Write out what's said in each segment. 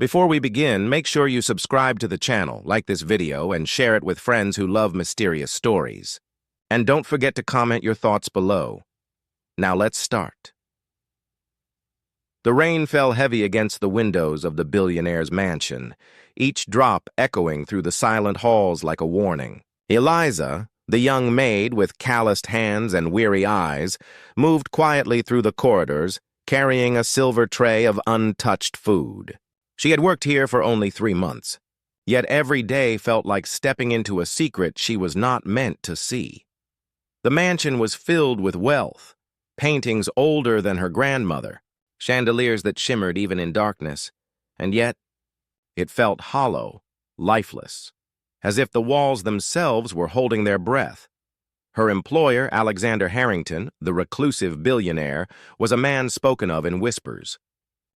Before we begin, make sure you subscribe to the channel, like this video, and share it with friends who love mysterious stories. And don't forget to comment your thoughts below. Now let's start. The rain fell heavy against the windows of the billionaire's mansion, each drop echoing through the silent halls like a warning. Eliza, the young maid with calloused hands and weary eyes, moved quietly through the corridors, carrying a silver tray of untouched food. She had worked here for only 3 months, yet every day felt like stepping into a secret she was not meant to see. The mansion was filled with wealth, paintings older than her grandmother, chandeliers that shimmered even in darkness, and yet it felt hollow, lifeless, as if the walls themselves were holding their breath. Her employer, Alexander Harrington, the reclusive billionaire, was a man spoken of in whispers.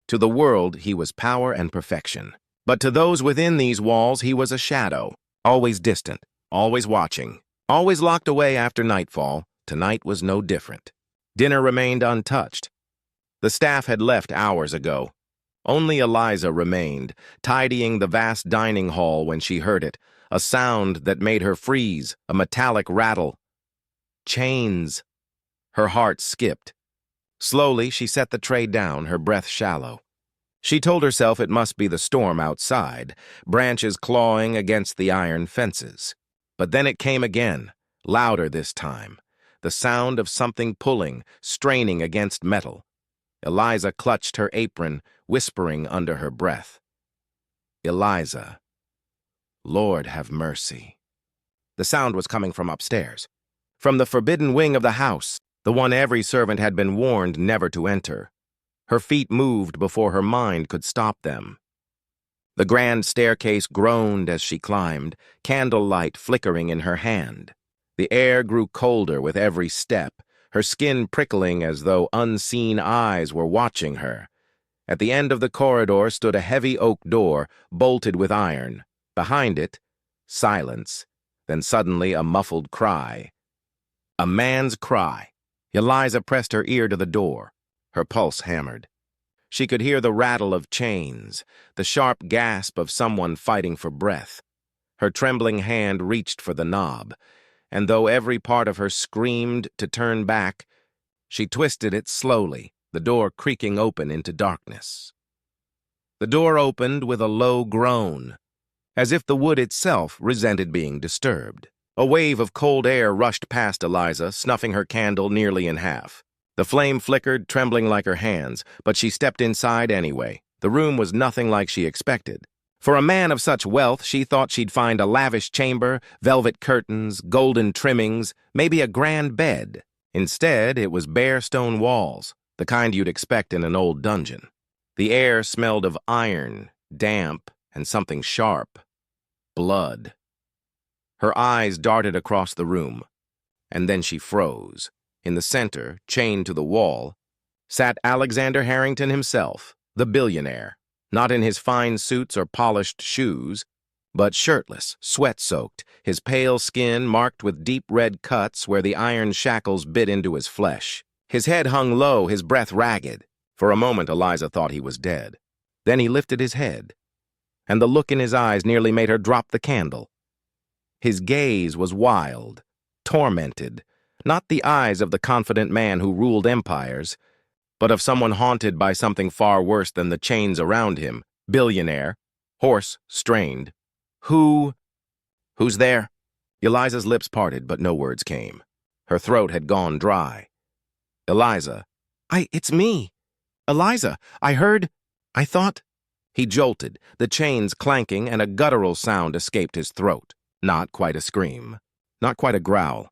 To the world, he was power and perfection. But to those within these walls, he was a shadow, always distant, always watching, always locked away after nightfall. Tonight was no different. Dinner remained untouched. The staff had left hours ago. Only Eliza remained, tidying the vast dining hall when she heard it, a sound that made her freeze, a metallic rattle. Chains. Her heart skipped. Slowly, she set the tray down, her breath shallow. She told herself it must be the storm outside, branches clawing against the iron fences. But then it came again, louder this time, the sound of something pulling, straining against metal. Eliza clutched her apron, whispering under her breath. Eliza. Lord have mercy. The sound was coming from upstairs, from the forbidden wing of the house, the one every servant had been warned never to enter. Her feet moved before her mind could stop them. The grand staircase groaned as she climbed, candlelight flickering in her hand. The air grew colder with every step, her skin prickling as though unseen eyes were watching her. At the end of the corridor stood a heavy oak door, bolted with iron. Behind it, silence, then suddenly a muffled cry. A man's cry. Eliza pressed her ear to the door. Her pulse hammered. She could hear the rattle of chains, the sharp gasp of someone fighting for breath. Her trembling hand reached for the knob, and though every part of her screamed to turn back, she twisted it slowly, the door creaking open into darkness. The door opened with a low groan, as if the wood itself resented being disturbed. A wave of cold air rushed past Eliza, snuffing her candle nearly in half. The flame flickered, trembling like her hands, but she stepped inside anyway. The room was nothing like she expected. For a man of such wealth, she thought she'd find a lavish chamber, velvet curtains, golden trimmings, maybe a grand bed. Instead, it was bare stone walls, the kind you'd expect in an old dungeon. The air smelled of iron, damp, and something sharp. Blood. Her eyes darted across the room, and then she froze. In the center, chained to the wall, sat Alexander Harrington himself, the billionaire, not in his fine suits or polished shoes, but shirtless, sweat-soaked, his pale skin marked with deep red cuts where the iron shackles bit into his flesh. His head hung low, his breath ragged. For a moment, Eliza thought he was dead. Then he lifted his head, and the look in his eyes nearly made her drop the candle. His gaze was wild, tormented, not the eyes of the confident man who ruled empires, but of someone haunted by something far worse than the chains around him. Billionaire, hoarse, strained. Who's there? Eliza's lips parted, but no words came. Her throat had gone dry. Eliza. It's me. Eliza, I thought. He jolted, the chains clanking, and a guttural sound escaped his throat. Not quite a scream, not quite a growl.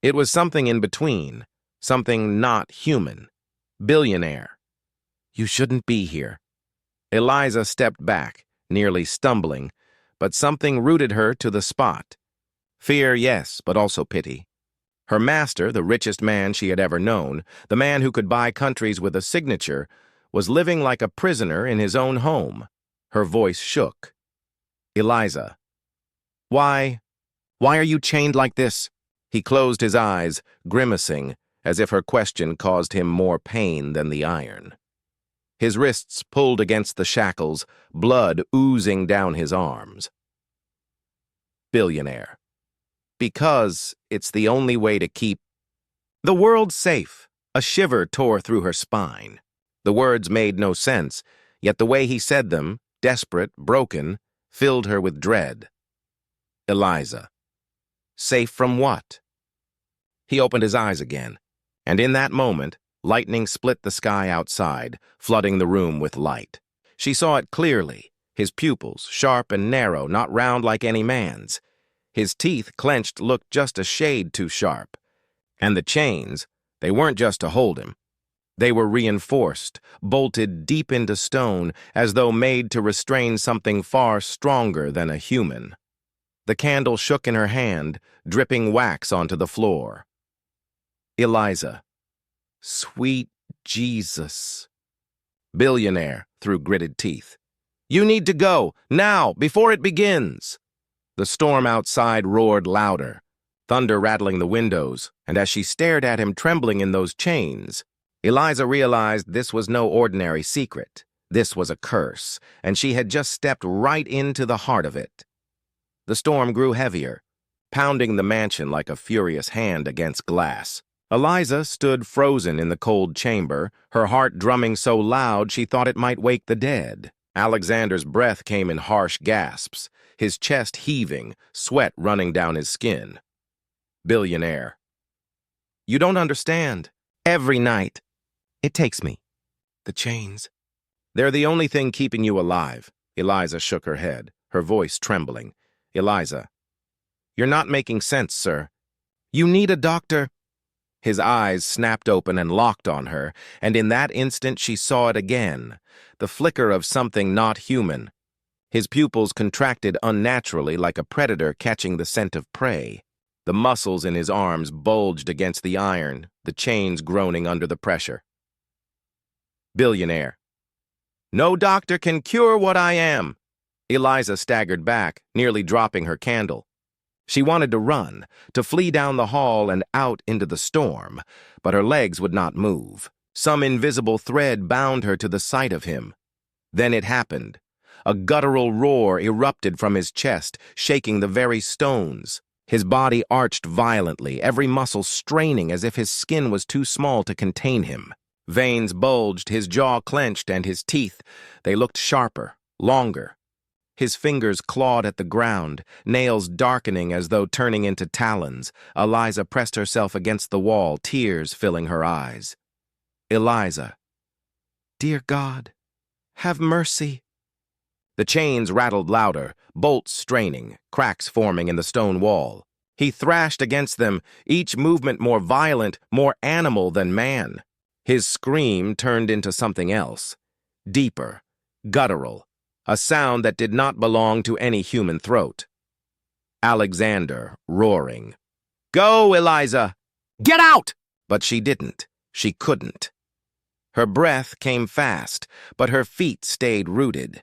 It was something in between, something not human. Billionaire. You shouldn't be here. Eliza stepped back, nearly stumbling, but something rooted her to the spot. Fear, yes, but also pity. Her master, the richest man she had ever known, the man who could buy countries with a signature, was living like a prisoner in his own home. Her voice shook. Eliza. Why are you chained like this? He closed his eyes, grimacing, as if her question caused him more pain than the iron. His wrists pulled against the shackles, blood oozing down his arms. Billionaire. Because it's the only way to keep the world safe. A shiver tore through her spine. The words made no sense, yet the way he said them, desperate, broken, filled her with dread. Eliza. Safe from what? He opened his eyes again, and in that moment, lightning split the sky outside, flooding the room with light. She saw it clearly, his pupils, sharp and narrow, not round like any man's. His teeth, clenched, looked just a shade too sharp. And the chains, they weren't just to hold him. They were reinforced, bolted deep into stone, as though made to restrain something far stronger than a human. The candle shook in her hand, dripping wax onto the floor. Eliza. Sweet Jesus. Billionaire, through gritted teeth. You need to go, now, before it begins. The storm outside roared louder, thunder rattling the windows, and as she stared at him trembling in those chains, Eliza realized this was no ordinary secret. This was a curse, and she had just stepped right into the heart of it. The storm grew heavier, pounding the mansion like a furious hand against glass. Eliza stood frozen in the cold chamber, her heart drumming so loud she thought it might wake the dead. Alexander's breath came in harsh gasps, his chest heaving, sweat running down his skin. Billionaire. You don't understand. Every night. It takes me. The chains. They're the only thing keeping you alive. Eliza shook her head, her voice trembling. Eliza. You're not making sense, sir. You need a doctor. His eyes snapped open and locked on her, and in that instant she saw it again, the flicker of something not human. His pupils contracted unnaturally like a predator catching the scent of prey. The muscles in his arms bulged against the iron, the chains groaning under the pressure. Billionaire. No doctor can cure what I am. Eliza staggered back, nearly dropping her candle. She wanted to run, to flee down the hall and out into the storm, but her legs would not move. Some invisible thread bound her to the sight of him. Then it happened. A guttural roar erupted from his chest, shaking the very stones. His body arched violently, every muscle straining as if his skin was too small to contain him. Veins bulged, his jaw clenched, and his teeth, they looked sharper, longer. His fingers clawed at the ground, nails darkening as though turning into talons. Eliza pressed herself against the wall, tears filling her eyes. Eliza. Dear God, have mercy. The chains rattled louder, bolts straining, cracks forming in the stone wall. He thrashed against them, each movement more violent, more animal than man. His scream turned into something else, deeper, guttural, a sound that did not belong to any human throat. Alexander, roaring. Go, Eliza! Get out! But she didn't. She couldn't. Her breath came fast, but her feet stayed rooted.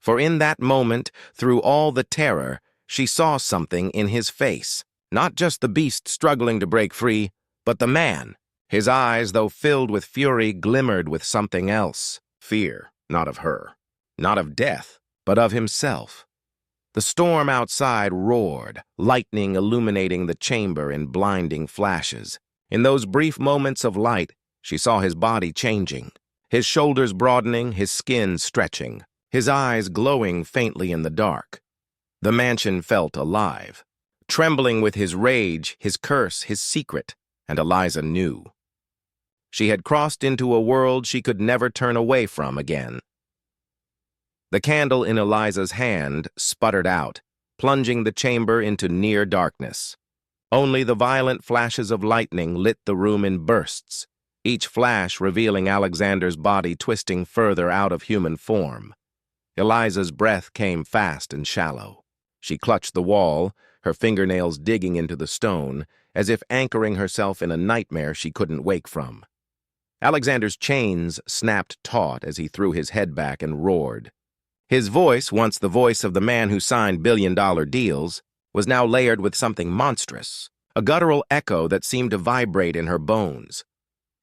For in that moment, through all the terror, she saw something in his face. Not just the beast struggling to break free, but the man. His eyes, though filled with fury, glimmered with something else. Fear, not of her. Not of death, but of himself. The storm outside roared, lightning illuminating the chamber in blinding flashes. In those brief moments of light, she saw his body changing, his shoulders broadening, his skin stretching, his eyes glowing faintly in the dark. The mansion felt alive, trembling with his rage, his curse, his secret, and Eliza knew. She had crossed into a world she could never turn away from again. The candle in Eliza's hand sputtered out, plunging the chamber into near darkness. Only the violent flashes of lightning lit the room in bursts, each flash revealing Alexander's body twisting further out of human form. Eliza's breath came fast and shallow. She clutched the wall, her fingernails digging into the stone, as if anchoring herself in a nightmare she couldn't wake from. Alexander's chains snapped taut as he threw his head back and roared. His voice, once the voice of the man who signed billion-dollar deals, was now layered with something monstrous, a guttural echo that seemed to vibrate in her bones.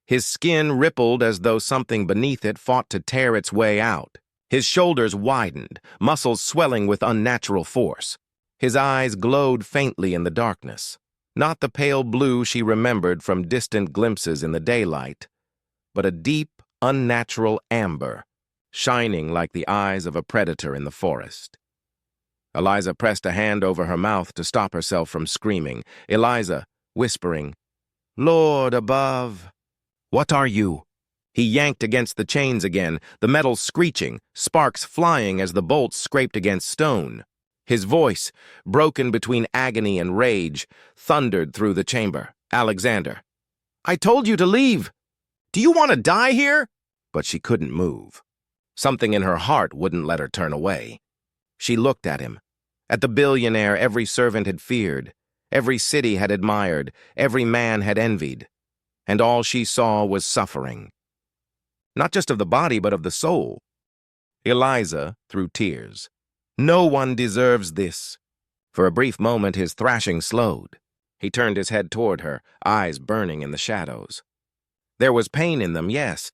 His skin rippled as though something beneath it fought to tear its way out. His shoulders widened, muscles swelling with unnatural force. His eyes glowed faintly in the darkness. Not the pale blue she remembered from distant glimpses in the daylight, but a deep, unnatural amber, shining like the eyes of a predator in the forest. Eliza pressed a hand over her mouth to stop herself from screaming. Eliza, whispering, "Lord above." "What are you?" He yanked against the chains again, the metal screeching, sparks flying as the bolts scraped against stone. His voice, broken between agony and rage, thundered through the chamber. "Alexander, I told you to leave! Do you want to die here?" But she couldn't move. Something in her heart wouldn't let her turn away. She looked at him, at the billionaire every servant had feared, every city had admired, every man had envied. And all she saw was suffering. Not just of the body, but of the soul. Eliza, through tears. "No one deserves this." For a brief moment, his thrashing slowed. He turned his head toward her, eyes burning in the shadows. There was pain in them, yes,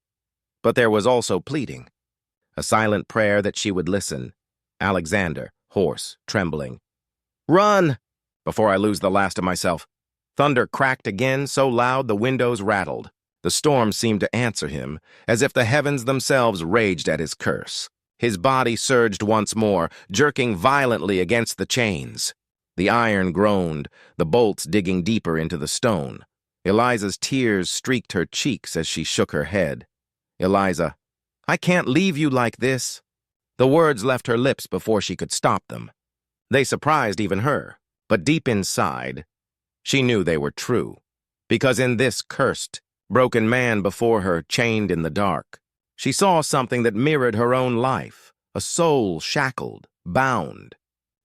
but there was also pleading. A silent prayer that she would listen. Alexander, hoarse, trembling. "Run! Before I lose the last of myself." Thunder cracked again, so loud the windows rattled. The storm seemed to answer him, as if the heavens themselves raged at his curse. His body surged once more, jerking violently against the chains. The iron groaned, the bolts digging deeper into the stone. Eliza's tears streaked her cheeks as she shook her head. "Eliza, I can't leave you like this." The words left her lips before she could stop them. They surprised even her, but deep inside, she knew they were true, because in this cursed, broken man before her, chained in the dark, she saw something that mirrored her own life, a soul shackled, bound,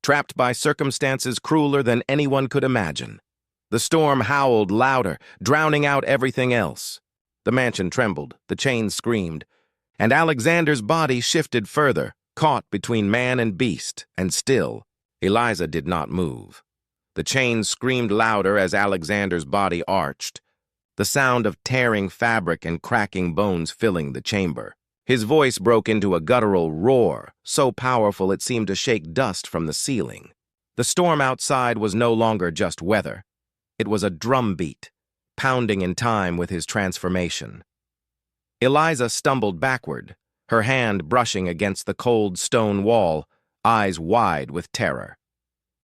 trapped by circumstances crueler than anyone could imagine. The storm howled louder, drowning out everything else. The mansion trembled, the chains screamed, and Alexander's body shifted further, caught between man and beast, and still, Eliza did not move. The chains screamed louder as Alexander's body arched, the sound of tearing fabric and cracking bones filling the chamber. His voice broke into a guttural roar, so powerful it seemed to shake dust from the ceiling. The storm outside was no longer just weather. It was a drumbeat, pounding in time with his transformation. Eliza stumbled backward, her hand brushing against the cold stone wall, eyes wide with terror.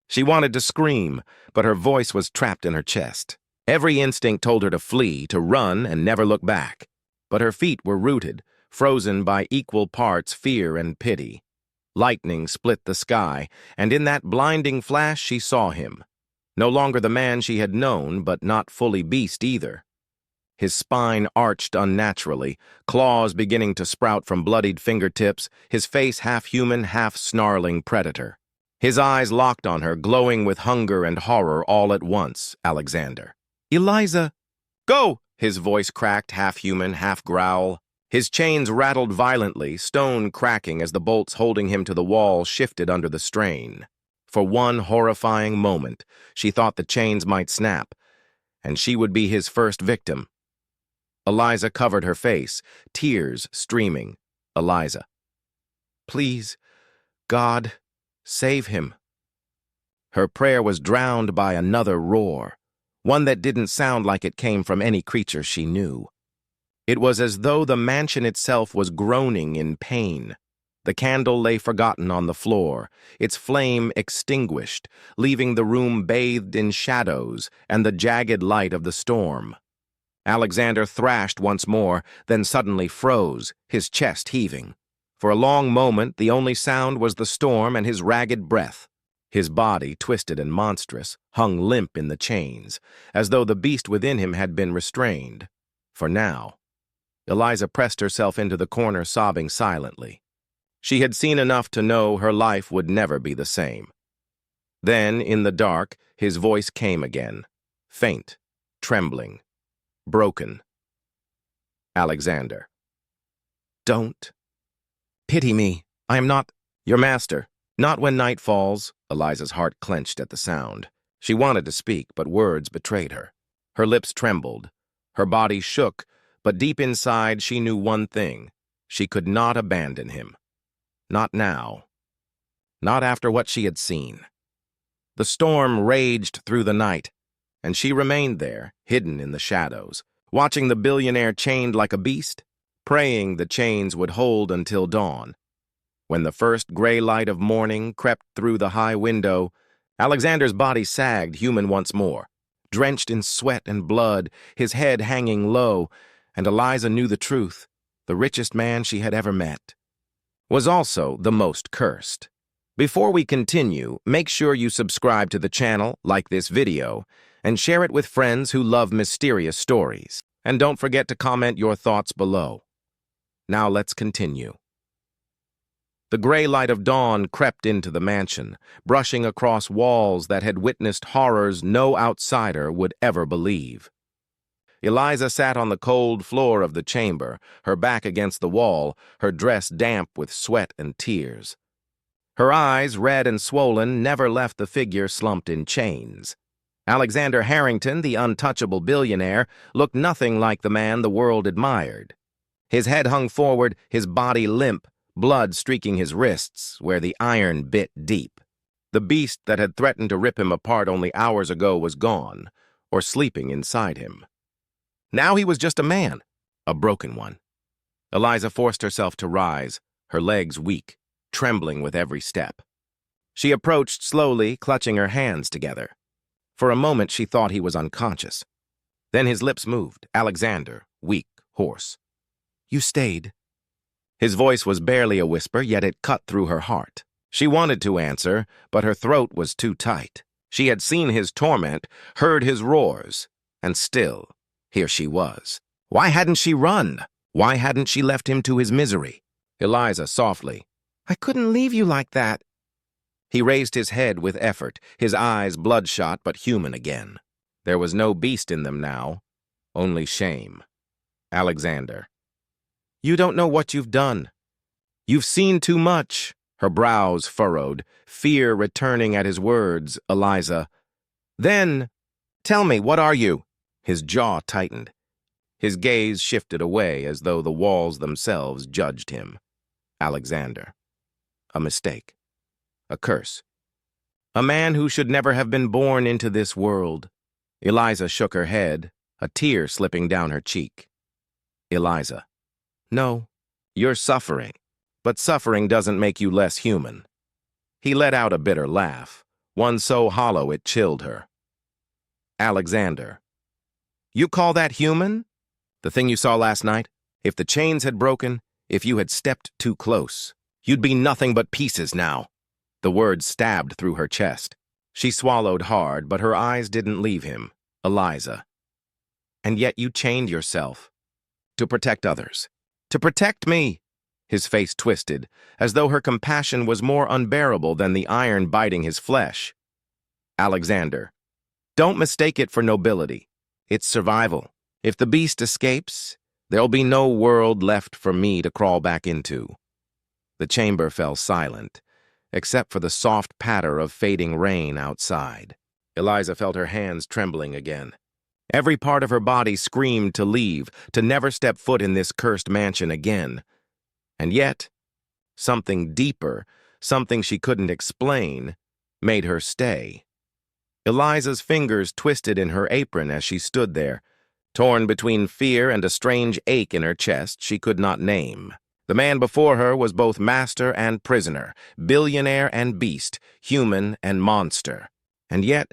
She wanted to scream, but her voice was trapped in her chest. Every instinct told her to flee, to run, and never look back. But her feet were rooted, frozen by equal parts fear and pity. Lightning split the sky, and in that blinding flash she saw him. No longer the man she had known, but not fully beast either. His spine arched unnaturally, claws beginning to sprout from bloodied fingertips, his face half human, half snarling predator. His eyes locked on her, glowing with hunger and horror all at once. "Alexander." "Eliza!" "Go!" His voice cracked, half human, half growl. His chains rattled violently, stone cracking as the bolts holding him to the wall shifted under the strain. For one horrifying moment, she thought the chains might snap, and she would be his first victim. Eliza covered her face, tears streaming. "Eliza. Please, God, save him." Her prayer was drowned by another roar, one that didn't sound like it came from any creature she knew. It was as though the mansion itself was groaning in pain. The candle lay forgotten on the floor, its flame extinguished, leaving the room bathed in shadows and the jagged light of the storm. Alexander thrashed once more, then suddenly froze, his chest heaving. For a long moment, the only sound was the storm and his ragged breath. His body, twisted and monstrous, hung limp in the chains, as though the beast within him had been restrained. For now, Eliza pressed herself into the corner, sobbing silently. She had seen enough to know her life would never be the same. Then, in the dark, his voice came again, faint, trembling, broken. "Alexander. Don't. Pity me. I am not your master. Not when night falls." Eliza's heart clenched at the sound. She wanted to speak, but words betrayed her. Her lips trembled. Her body shook, But deep inside, she knew one thing. She could not abandon him. Not now. Not after what she had seen. The storm raged through the night, and she remained there, hidden in the shadows, watching the billionaire chained like a beast, praying the chains would hold until dawn. When the first gray light of morning crept through the high window, Alexander's body sagged human once more, drenched in sweat and blood, his head hanging low, and Eliza knew the truth. The richest man she had ever met was also the most cursed. Before we continue, make sure you subscribe to the channel, like this video, and share it with friends who love mysterious stories. And don't forget to comment your thoughts below. Now let's continue. The gray light of dawn crept into the mansion, brushing across walls that had witnessed horrors no outsider would ever believe. Eliza sat on the cold floor of the chamber, her back against the wall, her dress damp with sweat and tears. Her eyes, red and swollen, never left the figure slumped in chains. Alexander Harrington, the untouchable billionaire, looked nothing like the man the world admired. His head hung forward, his body limp, blood streaking his wrists, where the iron bit deep. The beast that had threatened to rip him apart only hours ago was gone, or sleeping inside him. Now he was just a man, a broken one. Eliza forced herself to rise, her legs weak, trembling with every step. She approached slowly, clutching her hands together. For a moment she thought he was unconscious. Then his lips moved, Alexander, weak, hoarse. "You stayed." His voice was barely a whisper, yet it cut through her heart. She wanted to answer, but her throat was too tight. She had seen his torment, heard his roars, and still, here she was. Why hadn't she run? Why hadn't she left him to his misery? Eliza, softly, "I couldn't leave you like that." He raised his head with effort, his eyes bloodshot but human again. There was no beast in them now, only shame. "Alexander, you don't know what you've done. You've seen too much." Her brows furrowed, fear returning at his words. "Eliza, then, tell me, what are you?" His jaw tightened. His gaze shifted away as though the walls themselves judged him. "Alexander. A mistake. A curse. A man who should never have been born into this world." Eliza shook her head, a tear slipping down her cheek. "Eliza, no, you're suffering, but suffering doesn't make you less human." He let out a bitter laugh, one so hollow it chilled her. "Alexander, you call that human? The thing you saw last night? If the chains had broken, if you had stepped too close, you'd be nothing but pieces now." The words stabbed through her chest. She swallowed hard, but her eyes didn't leave him. "Eliza, and yet you chained yourself to protect others. To protect me." His face twisted, as though her compassion was more unbearable than the iron biting his flesh. "Alexander, don't mistake it for nobility. It's survival. If the beast escapes, there'll be no world left for me to crawl back into." The chamber fell silent, except for the soft patter of fading rain outside. Eliza felt her hands trembling again. Every part of her body screamed to leave, to never step foot in this cursed mansion again. And yet, something deeper, something she couldn't explain, made her stay. Eliza's fingers twisted in her apron as she stood there, torn between fear and a strange ache in her chest she could not name. The man before her was both master and prisoner, billionaire and beast, human and monster. And yet,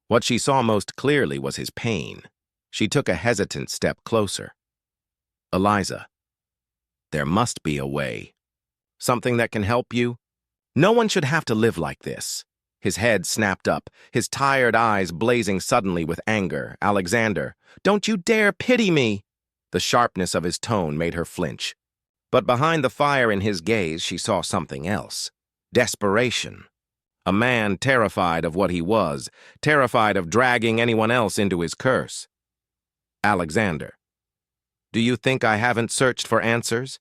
what she saw most clearly was his pain. She took a hesitant step closer. "Eliza, there must be a way. Something that can help you. No one should have to live like this." His head snapped up, his tired eyes blazing suddenly with anger. "Alexander, don't you dare pity me!" The sharpness of his tone made her flinch. But behind the fire in his gaze, she saw something else. Desperation. A man terrified of what he was, terrified of dragging anyone else into his curse. "Alexander, do you think I haven't searched for answers?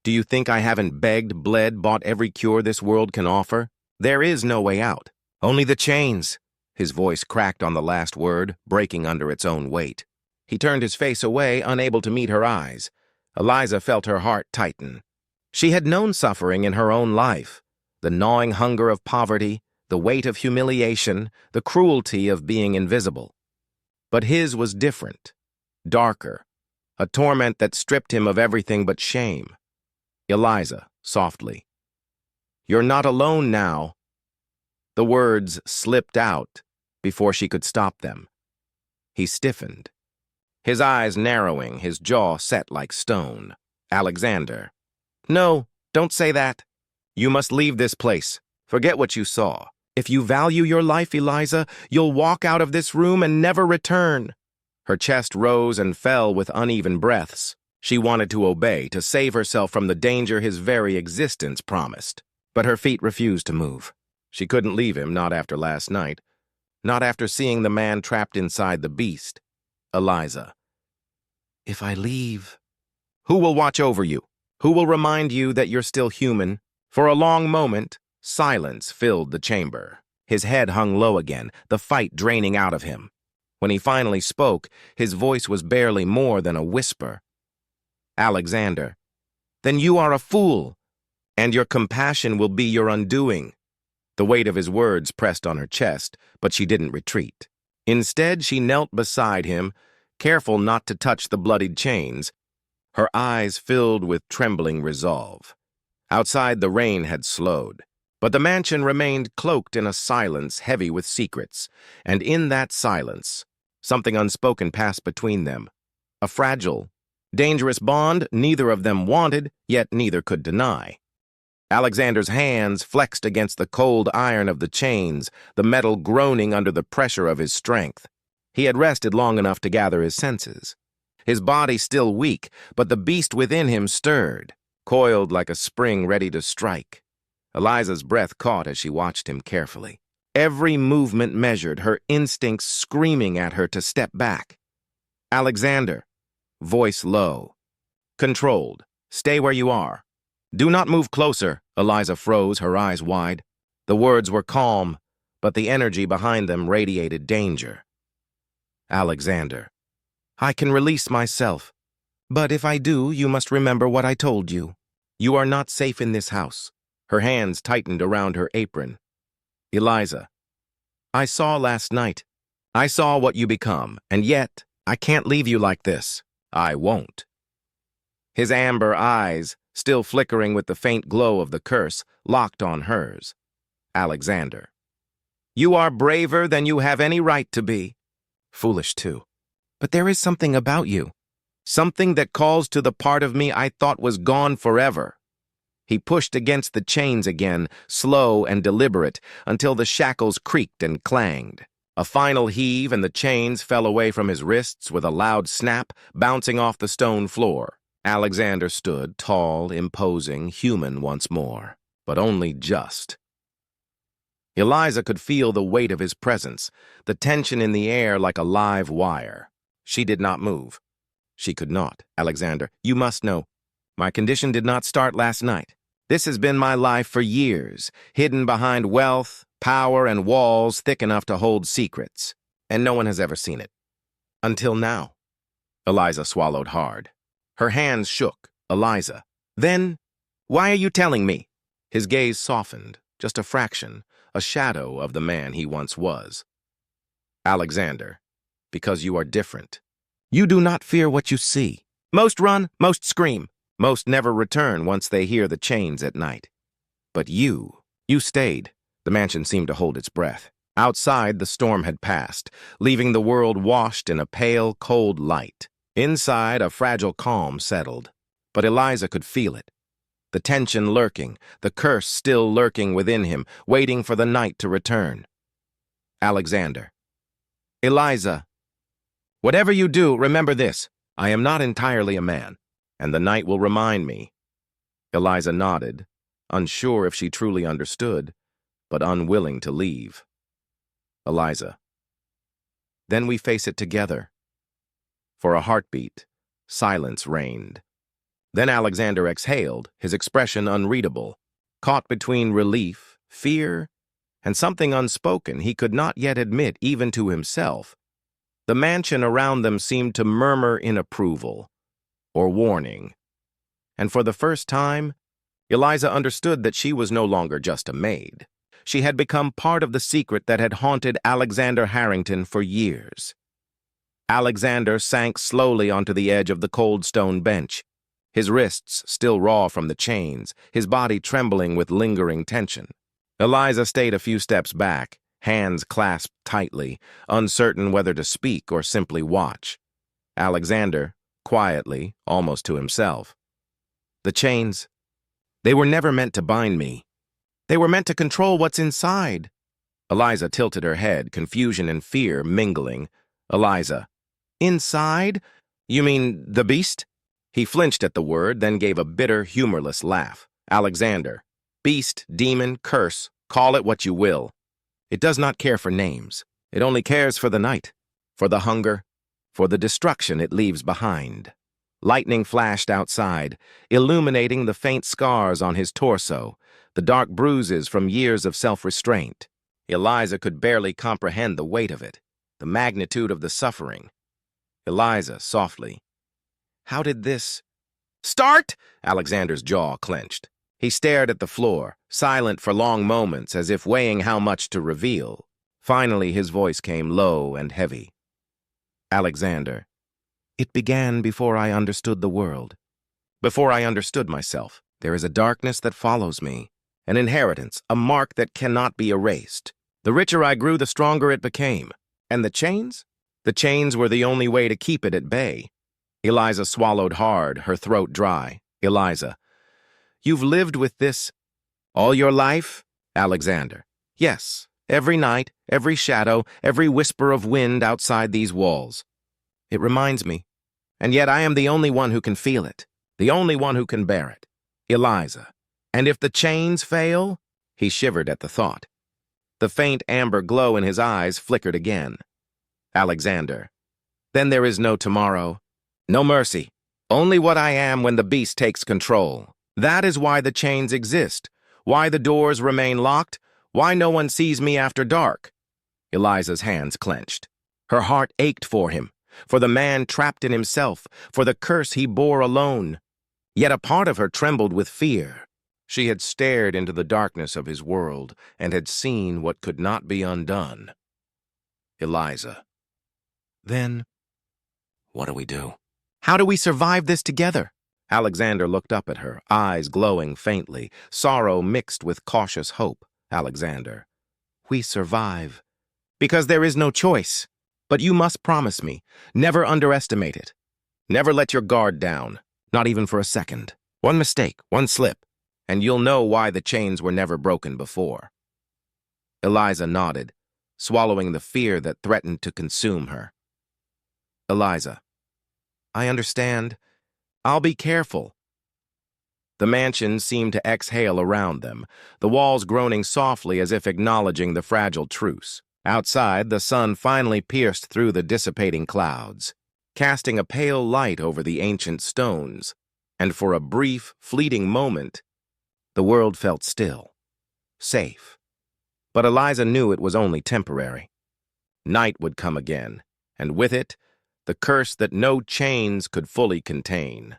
Do you think I haven't begged, bled, bought every cure this world can offer? There is no way out. Only the chains." His voice cracked on the last word, breaking under its own weight. He turned his face away, unable to meet her eyes. Eliza felt her heart tighten. She had known suffering in her own life, the gnawing hunger of poverty, the weight of humiliation, the cruelty of being invisible. But his was different, darker, a torment that stripped him of everything but shame. Eliza, softly. "You're not alone now." The words slipped out before she could stop them. He stiffened, his eyes narrowing, his jaw set like stone. "Alexander." "No, don't say that. You must leave this place. Forget what you saw. If you value your life, Eliza, you'll walk out of this room and never return." Her chest rose and fell with uneven breaths. She wanted to obey, to save herself from the danger his very existence promised. But her feet refused to move. She couldn't leave him, not after last night. Not after seeing the man trapped inside the beast. "Eliza." "If I leave..." "Who will watch over you? Who will remind you that you're still human?" For a long moment, silence filled the chamber. His head hung low again, the fight draining out of him. When he finally spoke, his voice was barely more than a whisper. "Alexander." "Then you are a fool, and your compassion will be your undoing." The weight of his words pressed on her chest, but she didn't retreat. Instead, she knelt beside him, careful not to touch the bloodied chains, her eyes filled with trembling resolve. Outside, the rain had slowed, but the mansion remained cloaked in a silence heavy with secrets, and in that silence, something unspoken passed between them. A fragile, dangerous bond neither of them wanted, yet neither could deny. Alexander's hands flexed against the cold iron of the chains, the metal groaning under the pressure of his strength. He had rested long enough to gather his senses. His body still weak, but the beast within him stirred, coiled like a spring ready to strike. Eliza's breath caught as she watched him carefully. Every movement measured, her instincts screaming at her to step back. "Alexander." Voice low. "Controlled. Stay where you are." "Do not move closer." Eliza froze, her eyes wide. The words were calm, but the energy behind them radiated danger. "Alexander." "I can release myself. But if I do, you must remember what I told you. You are not safe in this house." Her hands tightened around her apron. "Eliza, I saw last night. I saw what you become, and yet I can't leave you like this. I won't." His amber eyes, still flickering with the faint glow of the curse, locked on hers. "Alexander." "You are braver than you have any right to be." "Foolish, too. But there is something about you. Something that calls to the part of me I thought was gone forever." He pushed against the chains again, slow and deliberate, until the shackles creaked and clanged. A final heave and the chains fell away from his wrists with a loud snap, bouncing off the stone floor. Alexander stood, tall, imposing, human once more, but only just. Eliza could feel the weight of his presence, the tension in the air like a live wire. She did not move. She could not. "Alexander, you must know. My condition did not start last night. This has been my life for years, hidden behind wealth, power, and walls thick enough to hold secrets, and no one has ever seen it. Until now." Eliza swallowed hard. Her hands shook. "Eliza." "Then, why are you telling me?" His gaze softened, just a fraction, a shadow of the man he once was. "Alexander, because you are different. You do not fear what you see. Most run, most scream. Most never return once they hear the chains at night. But you stayed." The mansion seemed to hold its breath. Outside, the storm had passed, leaving the world washed in a pale, cold light. Inside, a fragile calm settled. But Eliza could feel it. The tension lurking, the curse still lurking within him, waiting for the night to return. "Alexander." "Eliza." "Whatever you do, remember this. I am not entirely a man, and the night will remind me." Eliza nodded, unsure if she truly understood, but unwilling to leave. "Eliza." "Then we face it together." For a heartbeat, silence reigned. Then Alexander exhaled, his expression unreadable, caught between relief, fear, and something unspoken he could not yet admit even to himself. The mansion around them seemed to murmur in approval or warning. And for the first time, Eliza understood that she was no longer just a maid. She had become part of the secret that had haunted Alexander Harrington for years. Alexander sank slowly onto the edge of the cold stone bench, his wrists still raw from the chains, his body trembling with lingering tension. Eliza stayed a few steps back, hands clasped tightly, uncertain whether to speak or simply watch. Alexander, quietly, almost to himself. The chains, they were never meant to bind me. They were meant to control what's inside. Eliza tilted her head, confusion and fear mingling. Eliza, inside? You mean the beast? He flinched at the word, then gave a bitter, humorless laugh. Alexander, beast, demon, curse, call it what you will. It does not care for names. It only cares for the night, for the hunger, for the destruction it leaves behind. Lightning flashed outside, illuminating the faint scars on his torso, the dark bruises from years of self-restraint. Eliza could barely comprehend the weight of it, the magnitude of the suffering. Eliza, softly, how did this start? Alexander's jaw clenched. He stared at the floor, silent for long moments, as if weighing how much to reveal. Finally, his voice came low and heavy. Alexander, it began before I understood the world. Before I understood myself. There is a darkness that follows me, an inheritance, a mark that cannot be erased. The richer I grew, the stronger it became. And the chains? The chains were the only way to keep it at bay. Eliza swallowed hard, her throat dry. Eliza, you've lived with this all your life? Alexander, yes, every night, every shadow, every whisper of wind outside these walls. It reminds me, and yet I am the only one who can feel it, the only one who can bear it. Eliza, and if the chains fail? He shivered at the thought. The faint amber glow in his eyes flickered again. Alexander, then there is no tomorrow, no mercy, only what I am when the beast takes control. That is why the chains exist, why the doors remain locked, why no one sees me after dark. Eliza's hands clenched. Her heart ached for him, for the man trapped in himself, for the curse he bore alone. Yet a part of her trembled with fear. She had stared into the darkness of his world and had seen what could not be undone. Eliza, then, what do we do? How do we survive this together? Alexander looked up at her, eyes glowing faintly, sorrow mixed with cautious hope. Alexander, we survive. Because there is no choice. But you must promise me, never underestimate it. Never let your guard down, not even for a second. One mistake, one slip, and you'll know why the chains were never broken before. Eliza nodded, swallowing the fear that threatened to consume her. Eliza, I understand. I'll be careful. The mansion seemed to exhale around them, the walls groaning softly as if acknowledging the fragile truce. Outside, the sun finally pierced through the dissipating clouds, casting a pale light over the ancient stones, and for a brief, fleeting moment, the world felt still, safe. But Eliza knew it was only temporary. Night would come again, and with it, the curse that no chains could fully contain.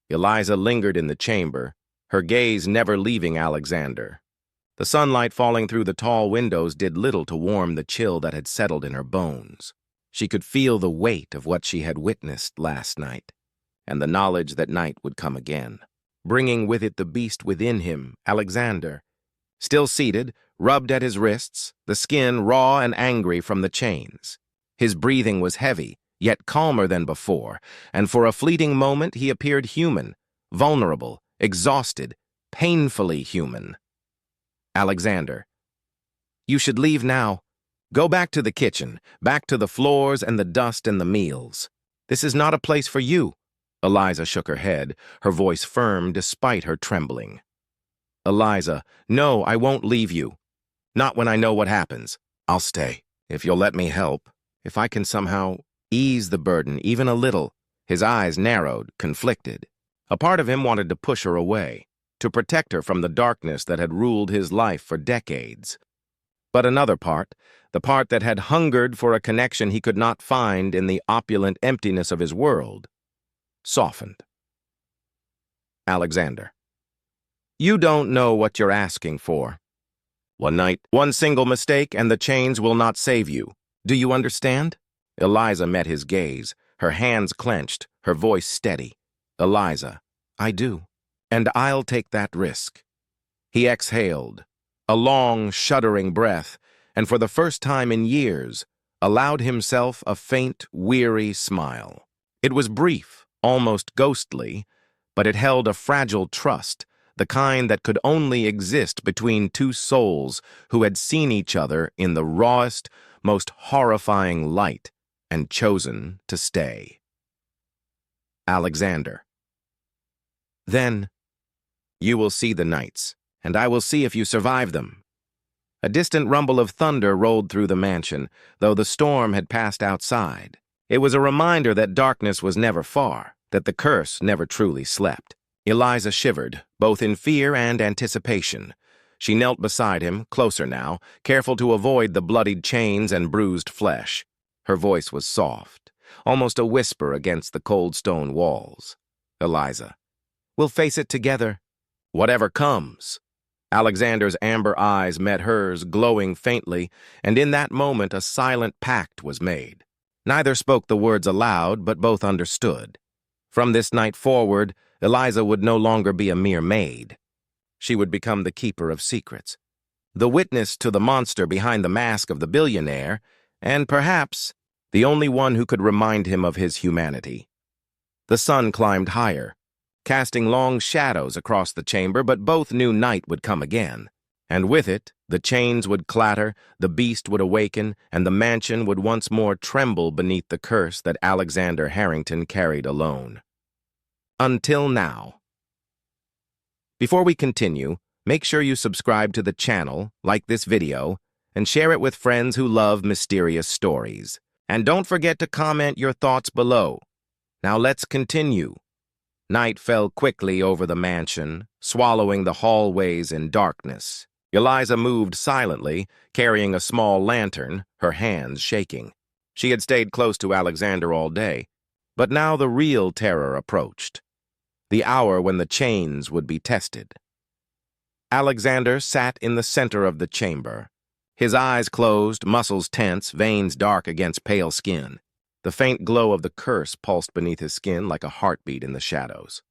Eliza lingered in the chamber, her gaze never leaving Alexander. The sunlight falling through the tall windows did little to warm the chill that had settled in her bones. She could feel the weight of what she had witnessed last night, and the knowledge that night would come again, bringing with it the beast within him, Alexander, still seated, rubbed at his wrists, the skin raw and angry from the chains. His breathing was heavy, yet calmer than before, and for a fleeting moment he appeared human, vulnerable, exhausted, painfully human. Alexander, you should leave now. Go back to the kitchen, back to the floors and the dust and the meals. This is not a place for you. Eliza shook her head, her voice firm despite her trembling. Eliza, no, I won't leave you. Not when I know what happens. I'll stay, if you'll let me help, if I can somehow ease the burden even a little. His eyes narrowed, conflicted. A part of him wanted to push her away, to protect her from the darkness that had ruled his life for decades. But another part, the part that had hungered for a connection he could not find in the opulent emptiness of his world, softened. Alexander. You don't know what you're asking for. One night, one single mistake, and the chains will not save you. Do you understand? Eliza met his gaze, her hands clenched, her voice steady. Eliza, I do, and I'll take that risk. He exhaled, a long, shuddering breath, and for the first time in years, allowed himself a faint, weary smile. It was brief, almost ghostly, but it held a fragile trust, the kind that could only exist between two souls who had seen each other in the rawest, most horrifying light and chosen to stay. Alexander. Then, you will see the nights, and I will see if you survive them. A distant rumble of thunder rolled through the mansion, though the storm had passed outside. It was a reminder that darkness was never far, that the curse never truly slept. Eliza shivered, both in fear and anticipation. She knelt beside him, closer now, careful to avoid the bloodied chains and bruised flesh. Her voice was soft, almost a whisper against the cold stone walls. Eliza, we'll face it together, whatever comes. Alexander's amber eyes met hers, glowing faintly, and in that moment a silent pact was made. Neither spoke the words aloud, but both understood. From this night forward, Eliza would no longer be a mere maid. She would become the keeper of secrets, the witness to the monster behind the mask of the billionaire, and perhaps the only one who could remind him of his humanity. The sun climbed higher, casting long shadows across the chamber, but both knew night would come again. And with it, the chains would clatter, the beast would awaken, and the mansion would once more tremble beneath the curse that Alexander Harrington carried alone. Until now. Before we continue, make sure you subscribe to the channel, like this video, and share it with friends who love mysterious stories. And don't forget to comment your thoughts below. Now let's continue. Night fell quickly over the mansion, swallowing the hallways in darkness. Eliza moved silently, carrying a small lantern, her hands shaking. She had stayed close to Alexander all day, but now the real terror approached. The hour when the chains would be tested. Alexander sat in the center of the chamber, his eyes closed, muscles tense, veins dark against pale skin. The faint glow of the curse pulsed beneath his skin like a heartbeat in the shadows.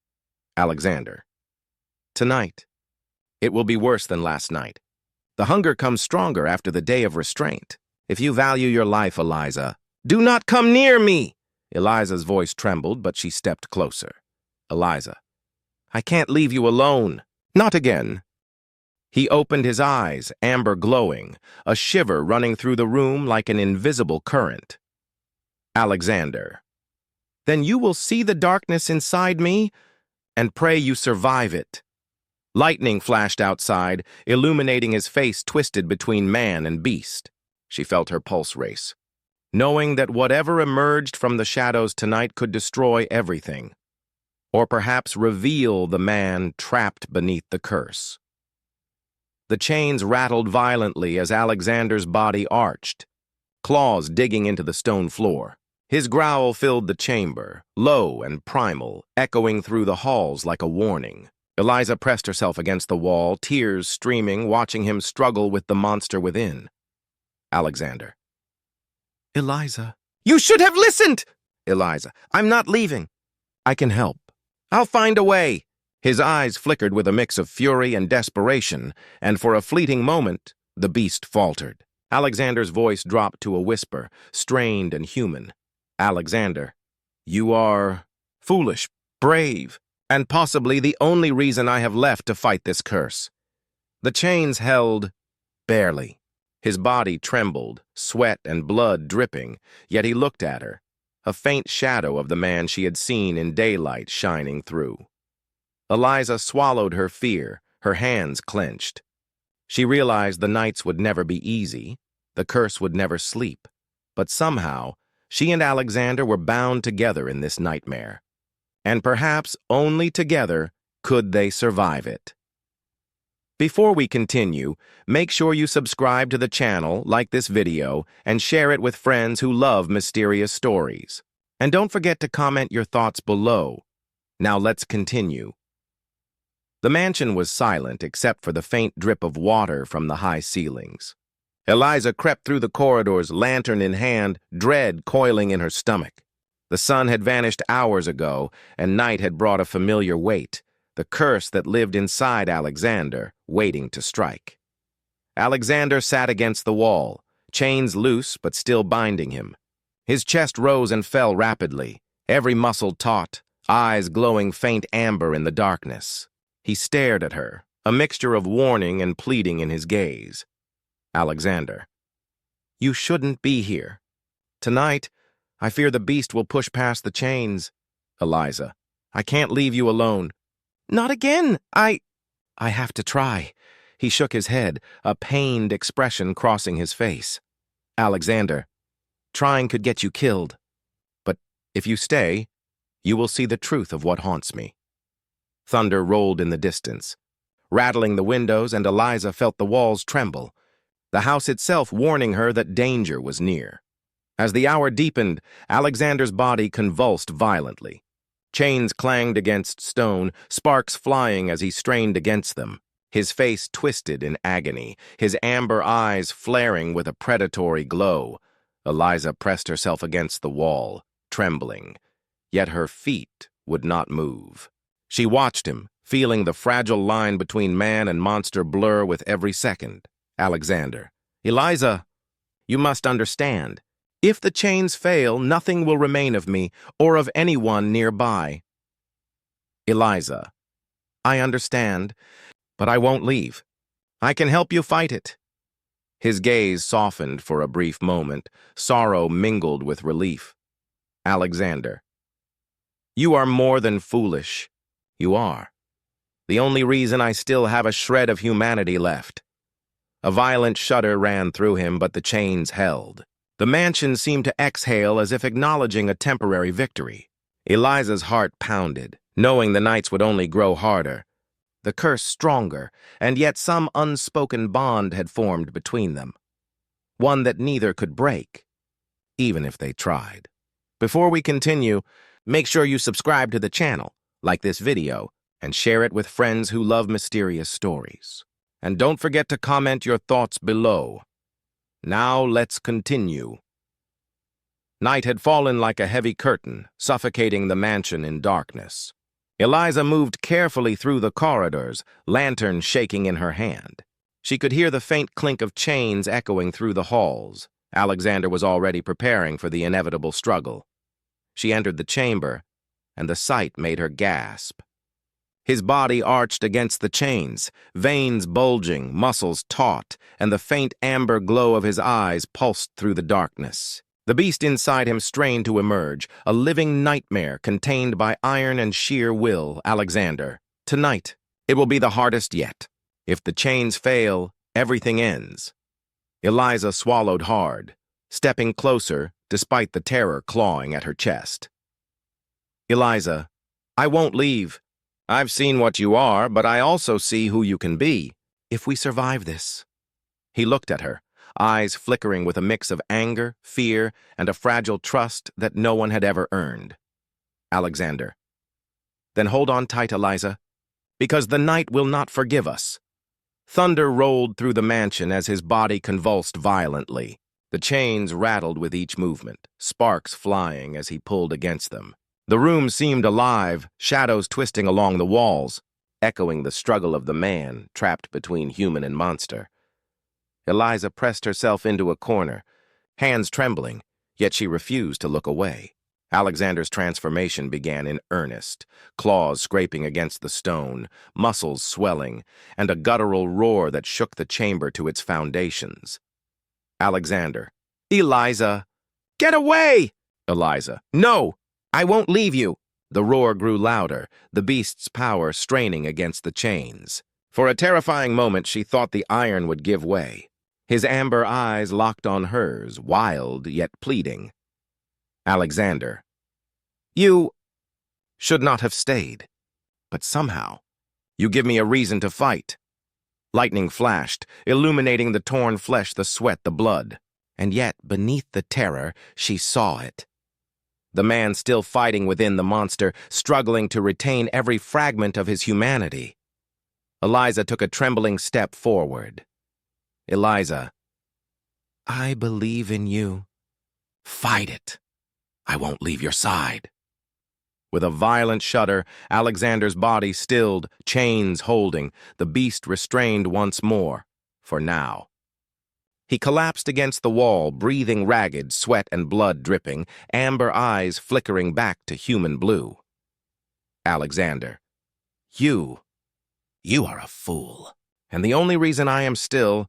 Alexander. Tonight, it will be worse than last night. The hunger comes stronger after the day of restraint. If you value your life, Eliza, do not come near me! Eliza's voice trembled, but she stepped closer. Eliza, I can't leave you alone. Not again. He opened his eyes, amber glowing, a shiver running through the room like an invisible current. Alexander. Then you will see the darkness inside me and pray you survive it. Lightning flashed outside, illuminating his face twisted between man and beast. She felt her pulse race, knowing that whatever emerged from the shadows tonight could destroy everything, or perhaps reveal the man trapped beneath the curse. The chains rattled violently as Alexander's body arched, claws digging into the stone floor. His growl filled the chamber, low and primal, echoing through the halls like a warning. Eliza pressed herself against the wall, tears streaming, watching him struggle with the monster within. Alexander. Eliza. You should have listened! Eliza. I'm not leaving. I can help. I'll find a way. His eyes flickered with a mix of fury and desperation, and for a fleeting moment, the beast faltered. Alexander's voice dropped to a whisper, strained and human. Alexander, you are foolish, brave, and possibly the only reason I have left to fight this curse. The chains held barely. His body trembled, sweat and blood dripping, yet he looked at her, a faint shadow of the man she had seen in daylight shining through. Eliza swallowed her fear, her hands clenched. She realized the nights would never be easy, the curse would never sleep, but somehow, she and Alexander were bound together in this nightmare, and perhaps only together could they survive it. Before we continue, make sure you subscribe to the channel, like this video, and share it with friends who love mysterious stories. And don't forget to comment your thoughts below. Now let's continue. The mansion was silent except for the faint drip of water from the high ceilings. Eliza crept through the corridors, lantern in hand, dread coiling in her stomach. The sun had vanished hours ago, and night had brought a familiar weight, the curse that lived inside Alexander, waiting to strike. Alexander sat against the wall, chains loose but still binding him. His chest rose and fell rapidly, every muscle taut, eyes glowing faint amber in the darkness. He stared at her, a mixture of warning and pleading in his gaze. Alexander. You shouldn't be here. Tonight, I fear the beast will push past the chains. Eliza. I can't leave you alone. Not again. I have to try. He shook his head, a pained expression crossing his face. Alexander. Trying could get you killed. But if you stay, you will see the truth of what haunts me. Thunder rolled in the distance, rattling the windows, and Eliza felt the walls tremble, the house itself warning her that danger was near. As the hour deepened, Alexander's body convulsed violently. Chains clanged against stone, sparks flying as he strained against them, his face twisted in agony, his amber eyes flaring with a predatory glow. Eliza pressed herself against the wall, trembling, yet her feet would not move. She watched him, feeling the fragile line between man and monster blur with every second. Alexander. Eliza, you must understand. If the chains fail, nothing will remain of me or of anyone nearby. Eliza. I understand, but I won't leave. I can help you fight it. His gaze softened for a brief moment, sorrow mingled with relief. Alexander. You are more than foolish. You are. The only reason I still have a shred of humanity left. A violent shudder ran through him, but the chains held. The mansion seemed to exhale as if acknowledging a temporary victory. Eliza's heart pounded, knowing the nights would only grow harder, the curse stronger, and yet some unspoken bond had formed between them. One that neither could break, even if they tried. Before we continue, make sure you subscribe to the channel, like this video, and share it with friends who love mysterious stories. And don't forget to comment your thoughts below. Now let's continue. Night had fallen like a heavy curtain, suffocating the mansion in darkness. Eliza moved carefully through the corridors, lantern shaking in her hand. She could hear the faint clink of chains echoing through the halls. Alexander was already preparing for the inevitable struggle. She entered the chamber, and the sight made her gasp. His body arched against the chains, veins bulging, muscles taut, and the faint amber glow of his eyes pulsed through the darkness. The beast inside him strained to emerge, a living nightmare contained by iron and sheer will. Alexander. Tonight, it will be the hardest yet. If the chains fail, everything ends. Eliza swallowed hard, stepping closer despite the terror clawing at her chest. Eliza, I won't leave. I've seen what you are, but I also see who you can be, if we survive this. He looked at her, eyes flickering with a mix of anger, fear, and a fragile trust that no one had ever earned. Alexander. Then hold on tight, Eliza, because the night will not forgive us. Thunder rolled through the mansion as his body convulsed violently. The chains rattled with each movement, sparks flying as he pulled against them. The room seemed alive, shadows twisting along the walls, echoing the struggle of the man trapped between human and monster. Eliza pressed herself into a corner, hands trembling, yet she refused to look away. Alexander's transformation began in earnest, claws scraping against the stone, muscles swelling, and a guttural roar that shook the chamber to its foundations. Alexander. Eliza! Get away! Eliza. No! I won't leave you! The roar grew louder, the beast's power straining against the chains. For a terrifying moment, she thought the iron would give way. His amber eyes locked on hers, wild yet pleading. Alexander. You should not have stayed, but somehow you give me a reason to fight. Lightning flashed, illuminating the torn flesh, the sweat, the blood. And yet, beneath the terror, she saw it. The man still fighting within the monster, struggling to retain every fragment of his humanity. Eliza took a trembling step forward. Eliza, I believe in you. Fight it. I won't leave your side. With a violent shudder, Alexander's body stilled, chains holding, the beast restrained once more, for now. He collapsed against the wall, breathing ragged, sweat and blood dripping, amber eyes flickering back to human blue. Alexander, you are a fool. And the only reason I am still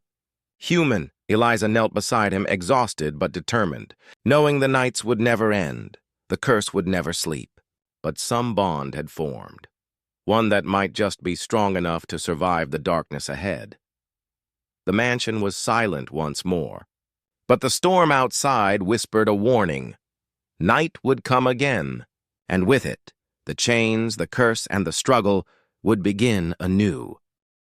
human. Eliza knelt beside him, exhausted but determined, knowing the nights would never end, the curse would never sleep. But some bond had formed, one that might just be strong enough to survive the darkness ahead. The mansion was silent once more, but the storm outside whispered a warning. Night would come again, and with it, the chains, the curse, and the struggle would begin anew.